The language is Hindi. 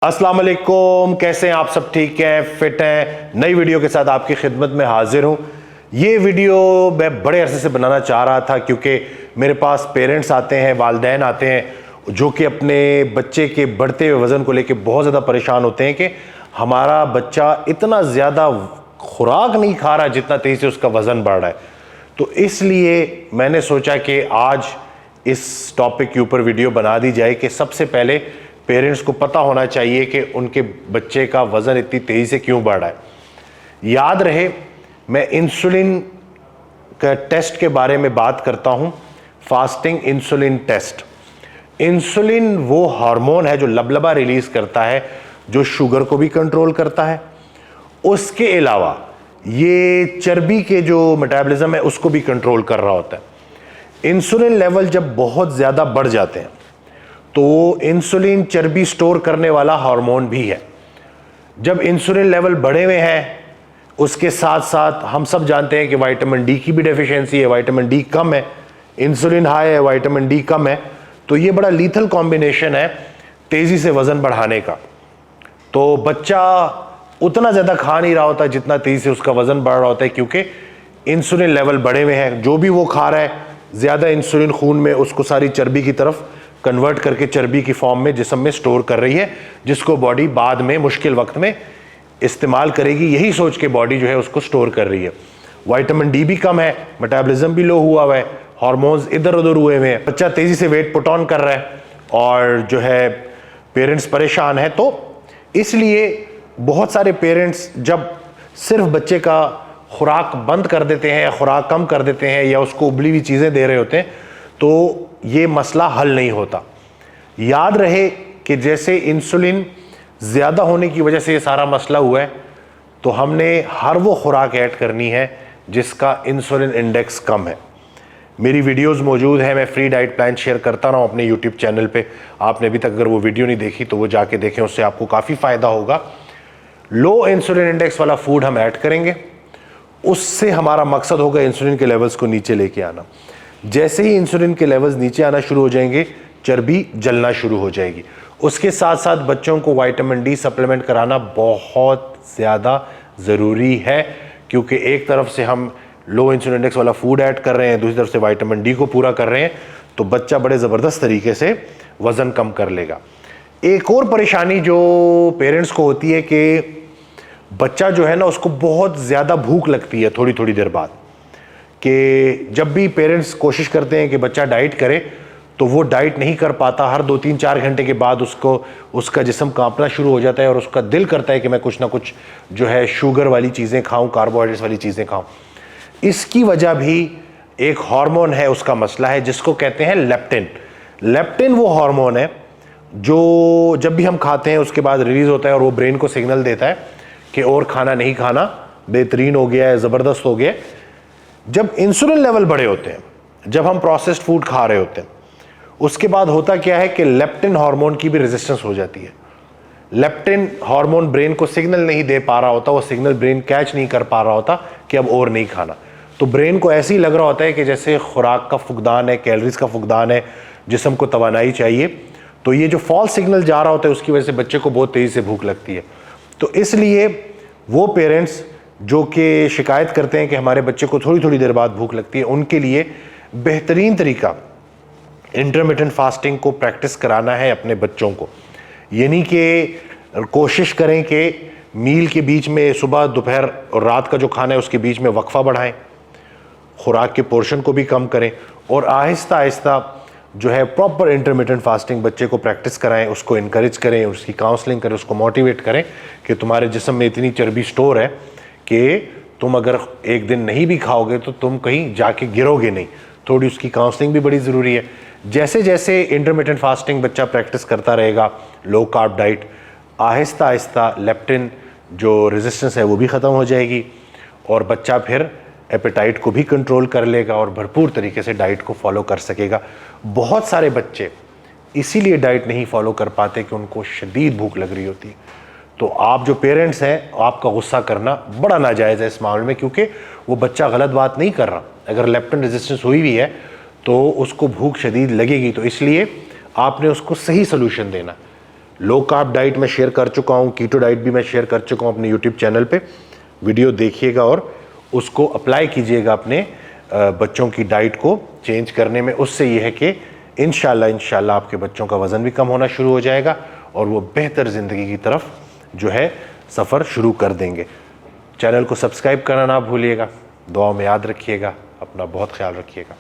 अस्सलाम वालेकुम, कैसे हैं आप? सब ठीक हैं, फिट हैं? नई वीडियो के साथ आपकी खिदमत में हाजिर हूं। ये वीडियो मैं बड़े अरसे से बनाना चाह रहा था क्योंकि मेरे पास पेरेंट्स आते हैं, वालिदैन आते हैं जो कि अपने बच्चे के बढ़ते हुए वज़न को लेकर बहुत ज़्यादा परेशान होते हैं कि हमारा बच्चा इतना ज़्यादा खुराक नहीं खा रहा जितना तेज़ी से उसका वज़न बढ़ रहा है। तो इसलिए मैंने सोचा कि आज इस टॉपिक के ऊपर वीडियो बना दी जाए कि सबसे पहले पेरेंट्स को पता होना चाहिए कि उनके बच्चे का वज़न इतनी तेज़ी से क्यों बढ़ रहा है। याद रहे, मैं इंसुलिन का टेस्ट के बारे में बात करता हूं, फास्टिंग इंसुलिन टेस्ट। इंसुलिन वो हार्मोन है जो लबलबा रिलीज करता है, जो शुगर को भी कंट्रोल करता है। उसके अलावा ये चर्बी के जो मेटाबॉलिज्म है उसको भी कंट्रोल कर रहा होता है। इंसुलिन लेवल जब बहुत ज़्यादा बढ़ जाते हैं तो इंसुलिन चर्बी स्टोर करने वाला हार्मोन भी है। जब इंसुलिन लेवल बढ़े हुए हैं, उसके साथ साथ हम सब जानते हैं कि विटामिन डी की भी डेफिशिएंसी है, विटामिन डी कम है, इंसुलिन हाई है, विटामिन डी कम है। तो ये बड़ा लीथल कॉम्बिनेशन है तेज़ी से वज़न बढ़ाने का। तो बच्चा उतना ज़्यादा खा नहीं रहा होता जितना तेज़ी से उसका वज़न बढ़ रहा होता है, क्योंकि इंसुलिन लेवल बढ़े हुए हैं। जो भी वो खा रहा है, ज़्यादा इंसुलिन खून में उसको सारी चर्बी की तरफ कन्वर्ट करके चर्बी की फॉर्म में जिस्म में स्टोर कर रही है, जिसको बॉडी बाद में मुश्किल वक्त में इस्तेमाल करेगी। यही सोच के बॉडी जो है उसको स्टोर कर रही है। विटामिन डी भी कम है, मेटाबॉलिज्म भी लो हुआ है, हार्मोन्स इधर उधर हुए हुए हैं, बच्चा तेज़ी से वेट पुट ऑन कर रहा है और जो है पेरेंट्स परेशान है। तो इसलिए बहुत सारे पेरेंट्स जब सिर्फ बच्चे का खुराक बंद कर देते हैं या खुराक कम कर देते हैं या उसको उबली हुई चीज़ें दे रहे होते हैं तो ये मसला हल नहीं होता। याद रहे कि जैसे इंसुलिन ज़्यादा होने की वजह से ये सारा मसला हुआ है, तो हमने हर वो खुराक ऐड करनी है जिसका इंसुलिन इंडेक्स कम है। मेरी वीडियोस मौजूद हैं, मैं फ्री डाइट प्लान शेयर करता रहा हूँ अपने यूट्यूब चैनल पे। आपने अभी तक अगर वो वीडियो नहीं देखी तो वो जाके देखें, उससे आपको काफ़ी फ़ायदा होगा। लो इंसुलिन इंडेक्स वाला फूड हम ऐड करेंगे, उससे हमारा मकसद होगा इंसुलिन के लेवल्स को नीचे लेके आना। जैसे ही इंसुलिन के लेवल्स नीचे आना शुरू हो जाएंगे, चर्बी जलना शुरू हो जाएगी। उसके साथ साथ बच्चों को विटामिन डी सप्लीमेंट कराना बहुत ज़्यादा ज़रूरी है, क्योंकि एक तरफ से हम लो इंसुलिन इंडेक्स वाला फूड ऐड कर रहे हैं, दूसरी तरफ से विटामिन डी को पूरा कर रहे हैं, तो बच्चा बड़े ज़बरदस्त तरीके से वज़न कम कर लेगा। एक और परेशानी जो पेरेंट्स को होती है कि बच्चा जो है ना, उसको बहुत ज़्यादा भूख लगती है थोड़ी थोड़ी देर बाद। कि जब भी पेरेंट्स कोशिश करते हैं कि बच्चा डाइट करे तो वो डाइट नहीं कर पाता। हर 2-3-4 घंटे के बाद उसका जिस्म कांपना शुरू हो जाता है और उसका दिल करता है कि मैं कुछ ना कुछ जो है शुगर वाली चीज़ें खाऊं, कार्बोहाइड्रेट्स वाली चीज़ें खाऊं। इसकी वजह भी एक हार्मोन है, उसका मसला है, जिसको कहते हैं लेप्टिन। लेप्टिन वो हार्मोन है जो जब भी हम खाते हैं उसके बाद रिलीज़ होता है और वो ब्रेन को सिग्नल देता है कि और खाना नहीं खाना, बेहतरीन हो गया है, ज़बरदस्त हो गया है। जब इंसुलिन लेवल बड़े होते हैं, जब हम प्रोसेस्ड फूड खा रहे होते हैं, उसके बाद होता क्या है कि लेप्टिन हार्मोन की भी रेजिस्टेंस हो जाती है। लेप्टिन हार्मोन ब्रेन को सिग्नल नहीं दे पा रहा होता, वो सिग्नल ब्रेन कैच नहीं कर पा रहा होता कि अब और नहीं खाना। तो ब्रेन को ऐसे ही लग रहा होता है कि जैसे खुराक का फुकदान है, कैलोरीज का फुकदान है, जिस्म को तवानाई चाहिए। तो ये जो फॉल्स सिग्नल जा रहा होता है उसकी वजह से बच्चे को बहुत तेज़ी से भूख लगती है। तो इसलिए वो पेरेंट्स जो कि शिकायत करते हैं कि हमारे बच्चे को थोड़ी थोड़ी देर बाद भूख लगती है, उनके लिए बेहतरीन तरीका इंटरमिटेंट फास्टिंग को प्रैक्टिस कराना है अपने बच्चों को। यानी कि कोशिश करें कि मील के बीच में, सुबह दोपहर और रात का जो खाना है उसके बीच में वक्फा बढ़ाएं, खुराक के पोर्शन को भी कम करें और आहिस्ता आहिस्ता जो है प्रॉपर इंटरमिटेंट फास्टिंग बच्चे को प्रैक्टिस कराएं, उसको इनकरेज करें, उसकी काउंसलिंग करें, उसको मोटिवेट करें कि तुम्हारे जिस्म में इतनी चर्बी स्टोर है कि तुम अगर एक दिन नहीं भी खाओगे तो तुम कहीं जाके गिरोगे नहीं। थोड़ी उसकी काउंसलिंग भी बड़ी ज़रूरी है। जैसे जैसे इंटरमिटेंट फास्टिंग बच्चा प्रैक्टिस करता रहेगा, low carb diet, Aahista Aahista leptin जो रेजिस्टेंस है वो भी ख़त्म हो जाएगी और बच्चा फिर एपेटाइट को भी कंट्रोल कर लेगा और भरपूर तरीके से डाइट को फॉलो कर सकेगा। बहुत सारे बच्चे इसीलिए डाइट नहीं फॉलो कर पाते कि उनको शदीद भूख लग रही होती है। तो आप जो पेरेंट्स हैं, आपका गुस्सा करना बड़ा नाजायज़ है इस मामले में, क्योंकि वो बच्चा गलत बात नहीं कर रहा। अगर लेप्टिन रेजिस्टेंस हुई हुई है तो उसको भूख शदीद लगेगी, तो इसलिए आपने उसको सही सोल्यूशन देना। लो कार्ब डाइट मैं शेयर कर चुका हूँ, कीटो डाइट भी मैं शेयर कर चुका हूँ अपने यूट्यूब चैनल पे। वीडियो देखिएगा और उसको अप्लाई कीजिएगा अपने बच्चों की डाइट को चेंज करने में। उससे ये है कि इंशाल्लाह आपके बच्चों का वज़न भी कम होना शुरू हो जाएगा और वो बेहतर ज़िंदगी की तरफ जो है सफ़र शुरू कर देंगे। चैनल को सब्सक्राइब करना ना भूलिएगा। दुआ में याद रखिएगा, अपना बहुत ख्याल रखिएगा।